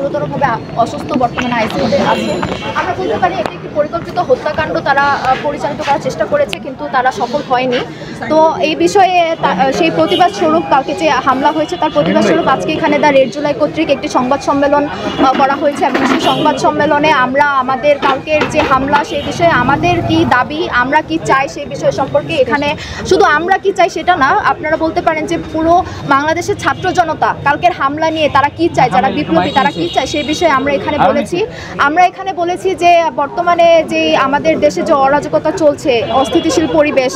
গুরুতরভাবে অসুস্থ, বর্তমানে আইসিইউতে আছে। আমরা বলতে পারি এটি একটি পরিকল্পিত হত্যাকাণ্ড তারা পরিচালিত করার চেষ্টা করেছে, কিন্তু তারা সফল হয়নি। তো এই বিষয়ে সেই প্রতিবাদ স্বরূপ কালকে যে হামলা হয়েছে তার প্রতিবাদ স্বরূপ আজকে এখানে দ্য রেড জুলাই কর্তৃক একটি সংবাদ সম্মেলন করা হয়েছে, এবং সেই সংবাদ সম্মেলনে আমরা আমাদের কালকের যে হামলা সেই বিষয়ে আমাদের কি দাবি, আমরা কি চাই সেই বিষয় সম্পর্কে, এখানে শুধু আমরা কি চাই সেটা না, আপনারা বলতে পারেন যে পুরো বাংলাদেশের ছাত্র জনতা কালকের হামলা নিয়ে তারা কি চায়, যারা বিপ্লবী তারা কি চায় সেই বিষয়ে আমরা এখানে বলেছি যে বর্তমানে যে আমাদের দেশে যে অরাজকতা চলছে, অস্থিতিশীল পরিবেশ,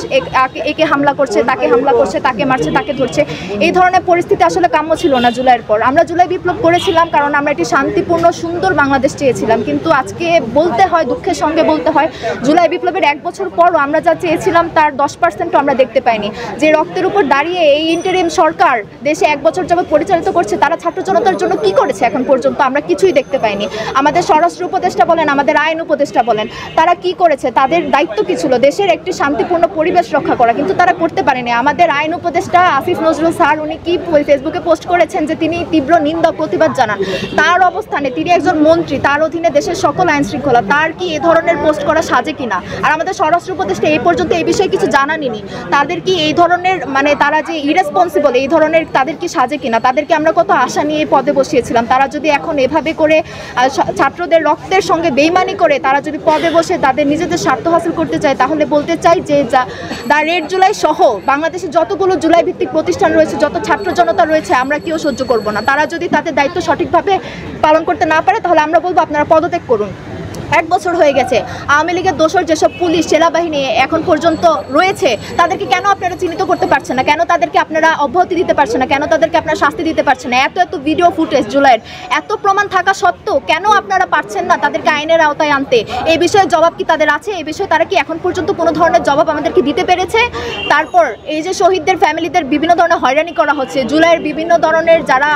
একে হামলা করছে, তাকে হামলা করছে, তাকে মারছে, তাকে ধরছে, এই ধরনের পরিস্থিতি আসলে কাম্য ছিল না জুলাইয়ের পর। আমরা জুলাই বিপ্লব করেছিলাম কারণ আমরা একটি শান্তিপূর্ণ সুন্দর বাংলাদেশ চেয়েছিলাম, কিন্তু আজকে বলতে হয়, দুঃখের সঙ্গে বলতে হয়, জুলাই বিপ্লবের 1 বছর পরও আমরা যা চেয়েছিলাম তার 10% আমরা দেখতে পাইনি। যে রক্তের উপর দাঁড়িয়ে এই ইন্টারিম সরকার দেশে 1 বছর যাবত পরিচালিত করছে, তারা ছাত্র জনতার জন্য কি করেছে এখন পর্যন্ত আমরা কিছুই দেখতে পাইনি। আমাদের স্বরাষ্ট্র উপদেষ্টা বলেন, আমাদের আইন উপদেষ্টা বলেন, তারা কি করেছে? তাদের দায়িত্ব কি ছিল? দেশের একটি শান্তিপূর্ণ পরিবেশ রক্ষা করা, কিন্তু তারা করতে পারেনি। আমাদের আইন উপদেষ্টা আসিফ নজরুল স্যার উনি কি ফেসবুকে পোস্ট করেছেন যে তিনি তীব্র নিন্দা প্রতিবাদ জানান। তার অবস্থানে তিনি একজন মন্ত্রী, তার অধীনে দেশের সকল আইন শৃঙ্খলা, তার কি এ ধরনের পোস্ট করা সাজে কিনা? আর আমাদের স্বরাষ্ট্র উপদেষ্টা এই পর্যন্ত এই বিষয়ে কিছু জানাননি। তাদের কি এই ধরনের তারা যে ইরেসপন্সিবল, এই ধরনের তাদের কি সাজে কিনা? তাদেরকে আমরা কত আশা নিয়ে পদে বসিয়েছিলাম, তারা যদি এখন এভাবে করে ছাত্রদের রক্তের সঙ্গে বেইমানি করে তারা যদি পদে বসে তাদের নিজেদের স্বার্থ হাসিল করতে চায়, তাহলে বলতে চাই যে দ্য রেড জুলাই সহ বাংলাদেশে যতগুলো জুলাই ভিত্তিক প্রতিষ্ঠান রয়েছে, যত ছাত্র জনতা রয়েছে, আমরা কেউ সহ্য করব না। তারা যদি তাদের দায়িত্ব সঠিকভাবে পালন করতে না পারে তাহলে আমরা বলবো আপনারা পদত্যাগ করুন। 1 বছর হয়ে গেছে, আওয়ামী লীগের দোসর যেসব পুলিশ সেনাবাহিনী এখন পর্যন্ত রয়েছে তাদেরকে কেন আপনারা চিহ্নিত করতে পারছেন না? কেন তাদেরকে আপনারা অব্যাহতি দিতে পারছেন না? কেন তাদেরকে আপনারা শাস্তি দিতে পারছেন না? এত ভিডিও ফুটেজ জুলাইয়ের এত প্রমাণ থাকা সত্ত্বেও কেন আপনারা পারছেন না তাদেরকে আইনের আওতায় আনতে? এই বিষয়ে জবাব কি তাদের আছে? এই বিষয়ে তারা কি এখন পর্যন্ত কোনো ধরনের জবাব আমাদেরকে দিতে পেরেছে? তারপর এই যে শহীদদের ফ্যামিলিদের বিভিন্ন ধরনের হয়রানি করা হচ্ছে, জুলাইয়ের বিভিন্ন ধরনের যারা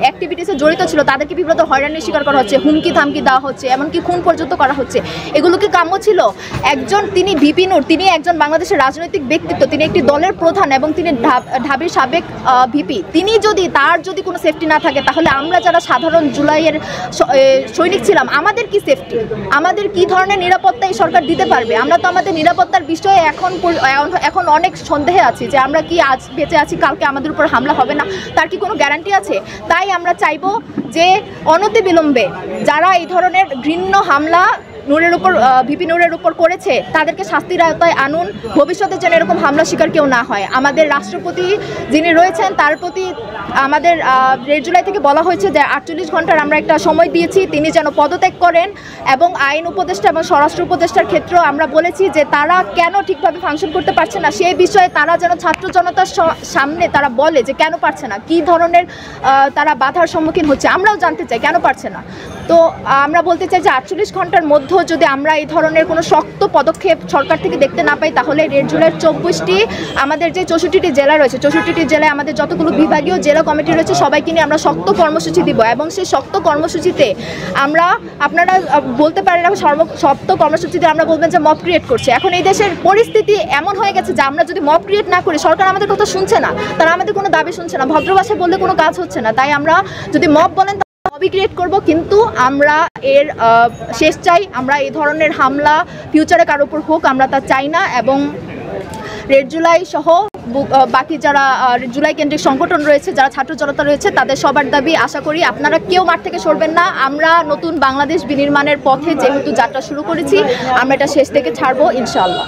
অ্যাক্টিভিটিসে জড়িত ছিল তাদেরকে বিভিন্ন হয়রানির শিকার করা হচ্ছে, হুমকি থামকি দেওয়া হচ্ছে, এমনকি খুন পর্যন্ত করা হচ্ছে, এগুলো কি কাম্য ছিল? তিনি ভিপি নূর, তিনি একজন বাংলাদেশের রাজনৈতিক ব্যক্তিত্ব, তিনি একটি দলের প্রধান এবং তিনি ঢাবির সাবেক ভিপি। তার যদি কোনো সেফটি না থাকে তাহলে আমরা যারা সাধারণ জুলাইয়ের সৈনিক ছিলাম আমাদের কি সেফটি, আমাদের কি ধরনের নিরাপত্তা এই সরকার দিতে পারবে? আমরা তো আমাদের নিরাপত্তার বিষয়ে এখন অনেক সন্দেহে আছি যে আমরা কি আজ বেঁচে আছি, কালকে আমাদের উপর হামলা হবে না, তার কি কোনো গ্যারান্টি আছে? তাই আমরা চাইবো যে অনতিবিলম্বে যারা এই ধরনের ঘৃণ্য হামলা ভিপি নূরের উপর করেছে তাদেরকে শাস্তির আওতায় আনুন, ভবিষ্যতে যেন এরকম হামলা শিকার কেউ না হয়। আমাদের রাষ্ট্রপতি যিনি রয়েছেন তার প্রতি আমাদের রেড জুলাই থেকে বলা হয়েছে যে 48 ঘন্টার আমরা একটা সময় দিয়েছি, তিনি যেন পদত্যাগ করেন, এবং আইন উপদেষ্টা এবং স্বরাষ্ট্র উপদেষ্টার ক্ষেত্রেও আমরা বলেছি যে তারা কেন ঠিকভাবে ফাংশন করতে পারছে না সেই বিষয়ে তারা যেন ছাত্র জনতার সামনে তারা বলে যে কেন পারছে না, কী ধরনের তারা বাধার সম্মুখীন হচ্ছে, আমরাও জানতে চাই কেন পারছে না। তো আমরা বলতে চাই যে 48 ঘন্টার মধ্যে যদি আমরা এই ধরনের কোনো শক্ত পদক্ষেপ সরকার থেকে দেখতে না পাই তাহলে রেড জুলাইয়ের 24টি আমাদের যে 64টি জেলা রয়েছে, 64টি জেলায় আমাদের যতগুলো বিভাগীয় জেলা কমিটি রয়েছে সবাইকে নিয়ে আমরা শক্ত কর্মসূচি দিব, এবং সেই শক্ত কর্মসূচিতে আপনারা বলতে পারেন শক্ত কর্মসূচিতে আমরা বলবেন যে মব ক্রিয়েট করছে। এখন এই দেশের পরিস্থিতি এমন হয়ে গেছে যে আমরা যদি মব ক্রিয়েট না করি সরকার আমাদের কথা শুনছে না, তারা আমাদের কোনো দাবি শুনছে না, ভদ্র ভাষায় বললে কোনো কাজ হচ্ছে না। তাই আমরা যদি মব বলেন মবই ক্রিয়েট করব, কিন্তু আমরা এর শেষ চাই। আমরা এই ধরনের হামলা ফিউচারে কারোর উপর হোক আমরা তা চাই না, এবং রেড জুলাই সহ বাকি যারা জুলাই কেন্দ্রিক সংগঠন রয়েছে, যারা ছাত্র জনতা রয়েছে, তাদের সবার দাবি আশা করি আপনারা কেউ মাঠ থেকে সরবেন না। আমরা নতুন বাংলাদেশ বিনির্মাণের পথে যেহেতু যাত্রা শুরু করেছি আমরা এটা শেষ থেকে ছাড়বো ইনশাআল্লাহ।